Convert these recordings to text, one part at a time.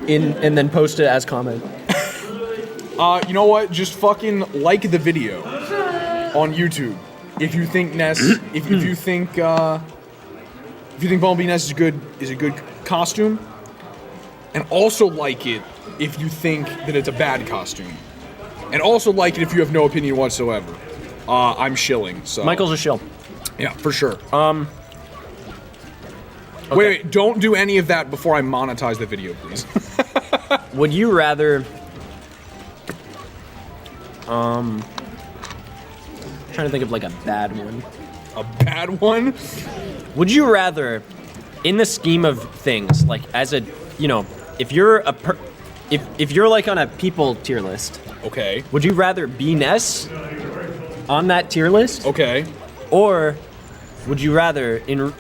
and then post it as comment. You know what? Just fucking like the video on YouTube if you think Ness. if you think Bumblebee Ness is a good costume, and also like it if you think that it's a bad costume, and also like it if you have no opinion whatsoever. I'm shilling. So Michael's a shill. Yeah, for sure. Okay. Wait, don't do any of that before I monetize the video, please. Would you rather... trying to think of like a bad one. A bad one? Would you rather, in the scheme of things, like as a, you know, if you're if you're like on a people tier list, Okay. would you rather be Ness on that tier list, Okay. or would you rather in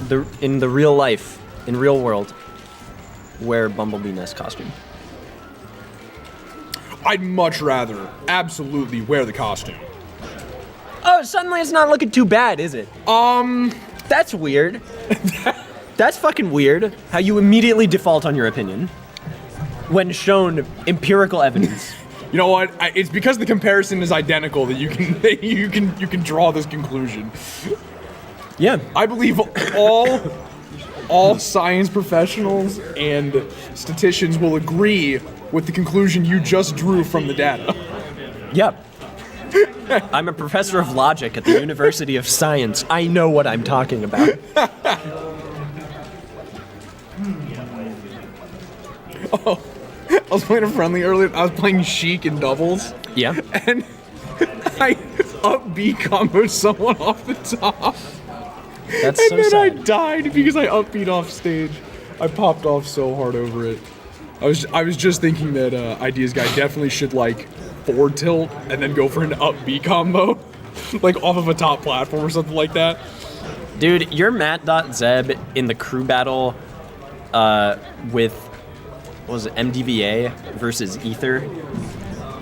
the real life, in real world, wear Bumblebee Ness costume? I'd much rather absolutely wear the costume. Oh, suddenly it's not looking too bad, is it? That's weird. That's fucking weird. How you immediately default on your opinion when shown empirical evidence. You know what? It's because the comparison is identical that you can draw this conclusion. Yeah. I believe all science professionals and statisticians will agree with the conclusion you just drew from the data. Yep. I'm a professor of logic at the University of Science. I know what I'm talking about. Oh, I was playing a friendly earlier. I was playing Sheik in doubles. Yeah. And I up B comboed someone off the top. That's And so then I sad. died because I up B'd off stage. I popped off so hard over it. I was just thinking that Ideas Guy definitely should like forward tilt and then go for an up B combo. Like off of a top platform or something like that. Dude, you're Matt.Zeb in the crew battle with, what was it, MDVA versus Ether,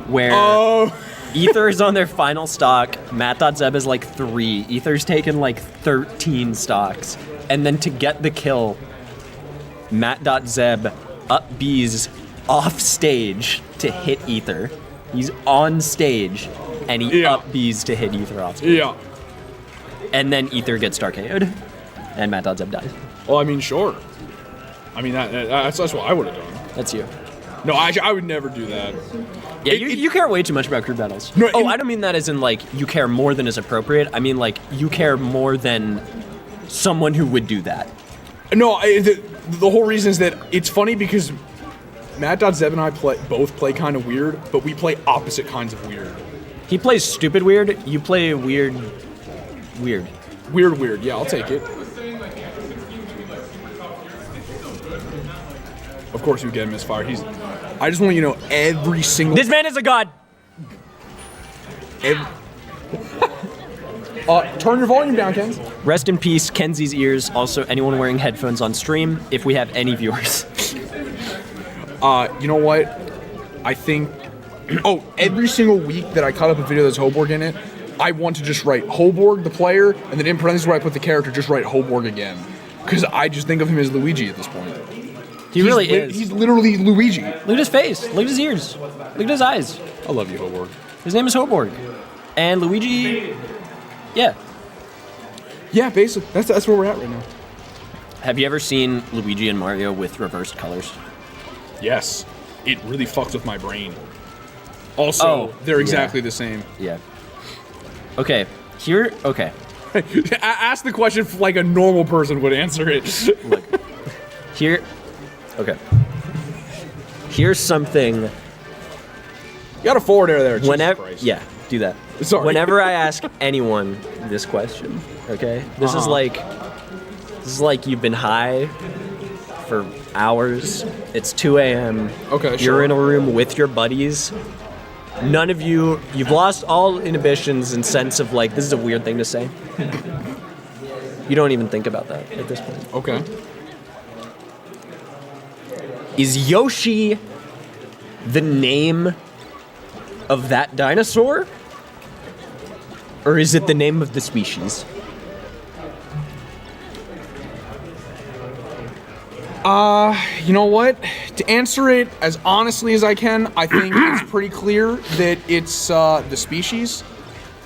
where Ether is on their final stock, Matt.Zeb is like 3, Ether's taken like 13 stocks, and then to get the kill, Matt.Zeb up B's off stage to hit Ether. He's on stage, and he up B's to hit Ether off stage. Yeah. And then Ether gets Dark KO'd, and Matt.Zeb dies. Well, I mean, sure. I mean, that's what I would have done. That's you. No, I would never do that. Yeah, you care way too much about crew battles. No, I don't mean that as in, like, you care more than is appropriate. I mean, like, you care more than someone who would do that. No, the whole reason is that it's funny because Matt.Zeb and I both play kind of weird, but we play opposite kinds of weird. He plays stupid weird, you play weird. Weird, yeah, I'll take it. Of course you get a misfire. I just want you to know every single... This man is a god! Turn your volume down, Ken. Rest in peace, Kenzie's ears. Also, anyone wearing headphones on stream, if we have any viewers. You know what? I think... Oh, every single week that I cut up a video that's Hoborg in it, I want to just write Hoborg, the player, and then in parentheses where I put the character, just write Hoborg again. Because I just think of him as Luigi at this point. He really is. He's literally Luigi. Look at his face. Look at his ears. Look at his eyes. I love you, Hoborg. His name is Hoborg. And Luigi... Yeah. Yeah, basically. That's where we're at right now. Have you ever seen Luigi and Mario with reversed colors? Yes. It really fucks with my brain. Also, they're exactly the same. Yeah. Okay. Here... Okay. Ask the question like a normal person would answer it. Look. Here... Okay. Here's something... You got a forward air there. Whenever... Yeah, do that. Sorry. Whenever I ask anyone this question, okay? This is like you've been high for hours. It's 2 a.m. Okay, You're sure. in a room with your buddies. None of you've lost all inhibitions and sense of like, this is a weird thing to say. You don't even think about that at this point. Okay. Is Yoshi the name of that dinosaur? Or is it the name of the species? You know what? To answer it as honestly as I can, I think it's pretty clear that it's the species,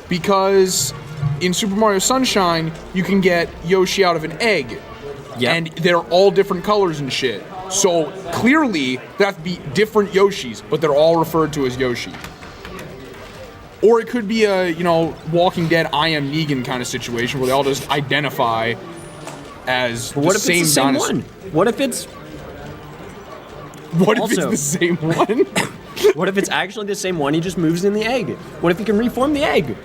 because in Super Mario Sunshine, you can get Yoshi out of an egg, and they're all different colors and shit. So clearly, that have to be different Yoshis, but they're all referred to as Yoshi. Or it could be a, Walking Dead I Am Negan kind of situation where they all just identify as what if same it's the same dinosaur. one? What if it's the same one? What if it's actually the same one? He just moves in the egg. What if he can reform the egg?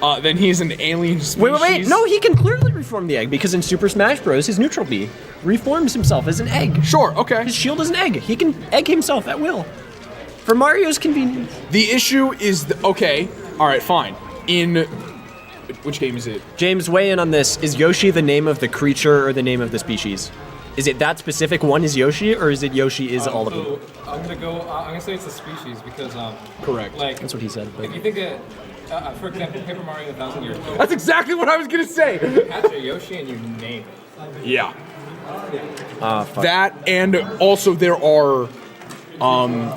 Then he's an alien species. Wait. No, he can clearly reform the egg because in Super Smash Bros, his neutral B reforms himself as an egg. Sure, okay. His shield is an egg. He can egg himself at will. For Mario's convenience. The issue is, okay, all right, fine. In, which game is it? James, weigh in on this. Is Yoshi the name of the creature or the name of the species? Is it that specific one is Yoshi, or is it Yoshi is all of them? I'm gonna say it's a species because Correct. Like That's what he said. But if you think of, for example, Paper Mario 1,000 Years Ago. That's exactly what I was gonna say. You capture Yoshi and you name it. Yeah. fuck. That, and also there are,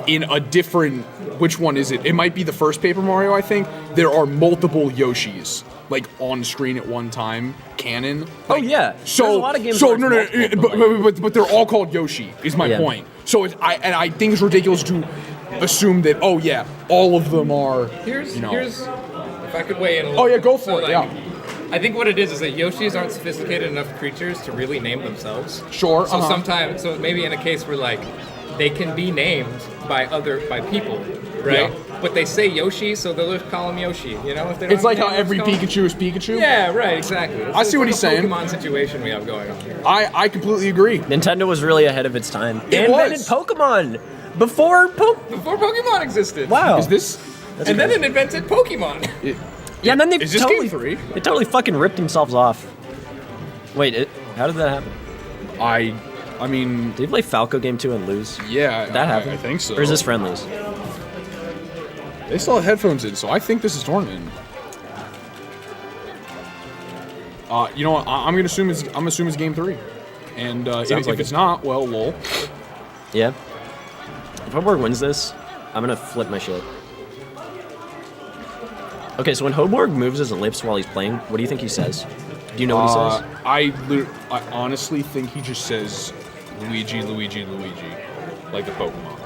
in a different, which one is it? It might be the first Paper Mario, I think. There are multiple Yoshis, like, on screen at one time, canon. Oh yeah. So, There's a lot of games. so where no, it's multiple, but they're all called Yoshi, is my point. So I think it's ridiculous to assume that, oh yeah, all of them are, Here's if I could weigh in a little. Oh yeah, go So, for it, like, yeah. I think what it is that Yoshis aren't sophisticated enough creatures to really name themselves. Sure, So sometimes, so maybe in a case where like they can be named by people, right? Yeah. But they say Yoshi, so they'll just call him Yoshi. You know, if they don't It's have like a how name, every they'll just call him- Pikachu is Pikachu? Yeah, right, exactly. I see what he's like a saying. Pokemon situation we have going on here. I completely agree. Nintendo was really ahead of its time. It invented was. Pokemon before Before Pokemon existed. Wow. Is this... And then it invented Pokemon. Yeah, and then they Is this totally, game 3? They totally fucking ripped themselves off. Wait, how did that happen? I mean... Did you play Falco Game 2 and lose? Yeah, Did that happen? I think so. Or is this friendlies? They still have headphones in, so I think this is tournament. You know what? I'm gonna assume it's game 3, and if like it's it. not, well, lol. Yeah. If Hoborg wins this, I'm gonna flip my shit. Okay, so when Hoborg moves his lips while he's playing, what do you think he says? Do you know what he says? I honestly think he just says Luigi, Luigi, Luigi, like the Pokemon.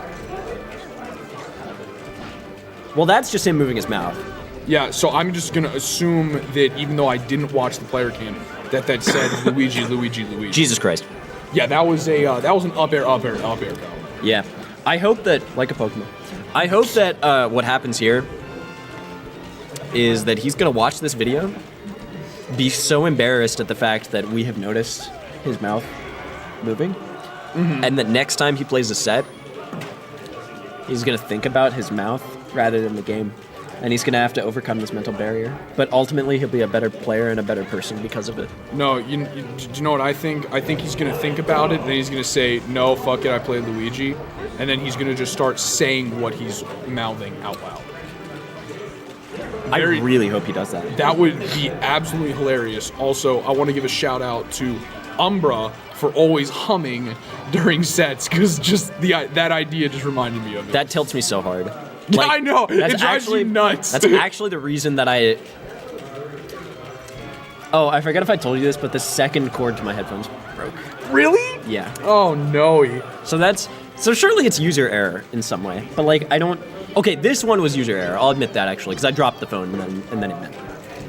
Well, that's just him moving his mouth. Yeah, so I'm just gonna assume that even though I didn't watch the player cam, that said Luigi, Luigi, Luigi. Jesus Christ. Yeah, that was an up air go. Yeah. I hope that, like a Pokemon, I hope that what happens here is that he's gonna watch this video, be so embarrassed at the fact that we have noticed his mouth moving, and that next time he plays a set, he's gonna think about his mouth rather than the game. And he's gonna have to overcome this mental barrier. But ultimately, he'll be a better player and a better person because of it. No, you know what I think? I think he's gonna think about it, and then he's gonna say, "No, fuck it, I played Luigi," and then he's gonna just start saying what he's mouthing out loud. I really hope he does that. That would be absolutely hilarious. Also, I want to give a shout out to Umbra for always humming during sets, because just that idea just reminded me of it. That tilts me so hard. Yeah, I know. It drives you nuts. That's actually the reason that I... Oh, I forget if I told you this, but the second cord to my headphones broke. Really? Yeah. Oh no. So surely it's user error in some way. But like, I don't... Okay, this one was user error. I'll admit that actually, because I dropped the phone and then it meant.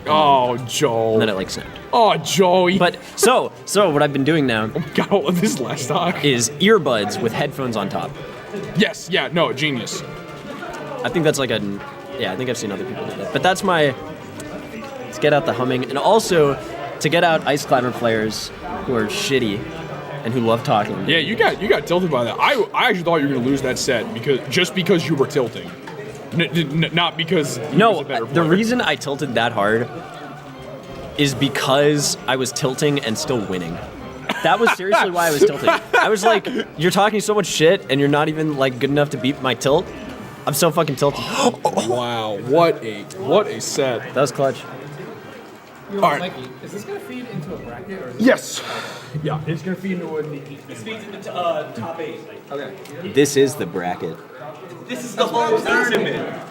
Oh, Joel. And then it like snapped. Oh, Joey. But so what I've been doing now got all of this last talk. is earbuds with headphones on top. Yes. Yeah. No. Genius. I think that's like I think I've seen other people do that. But that's my, to get out the humming, and also to get out Ice Climber players who are shitty and who love talking. Yeah, you got tilted by that. I actually thought you were gonna lose that set because you were tilting, not because you was a better the player. reason I tilted that hard is because I was tilting and still winning. That was seriously why I was tilting. I was like, you're talking so much shit and you're not even like good enough to beat my tilt. I'm so fucking tilted. Wow, what a set. That was clutch. All right. Mikey, is this gonna feed into a bracket or? Is Yes. Yeah, it's gonna feed into a. This feeds into top 8. Okay. This is the bracket. This is the whole tournament.